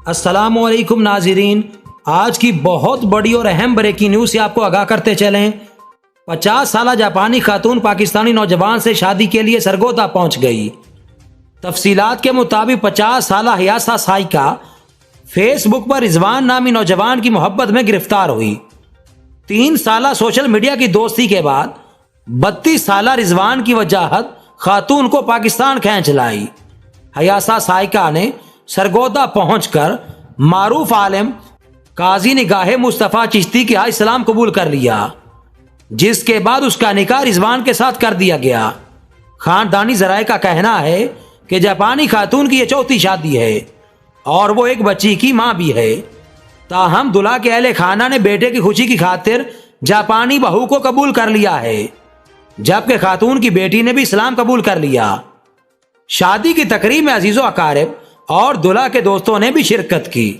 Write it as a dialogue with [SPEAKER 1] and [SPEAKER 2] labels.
[SPEAKER 1] السلام علیکم ناظرین، آج کی بہت بڑی اور اہم بریکنگ نیوز سے آپ کو آگاہ کرتے چلیں۔ 50 سالہ جاپانی خاتون پاکستانی نوجوان سے شادی کے لیے سرگودا پہنچ گئی۔ تفصیلات کے مطابق 50 سالہ ہیاسا سائیکا فیس بک پر رضوان نامی نوجوان کی محبت میں گرفتار ہوئی۔ 3 سالہ سوشل میڈیا کی دوستی کے بعد 32 سالہ رضوان کی وجاہت خاتون کو پاکستان کھینچ لائی۔ ہیاسا سائیکا نے سرگودا پہنچ کر معروف عالم قاضی نگاہ مصطفیٰ چشتی کے ہاں اسلام قبول کر لیا، جس کے بعد اس کا نکاح رضوان کے ساتھ کر دیا گیا۔ خاندانی ذرائع کا کہنا ہے کہ جاپانی خاتون کی یہ 4تھی شادی ہے اور وہ ایک بچی کی ماں بھی ہے۔ تاہم دلہا کے اہل خانہ نے بیٹے کی خوشی کی خاطر جاپانی بہو کو قبول کر لیا ہے، جبکہ خاتون کی بیٹی نے بھی اسلام قبول کر لیا۔ شادی کی تقریب میں عزیز و اقارب اور دلہا کے دوستوں نے بھی شرکت کی۔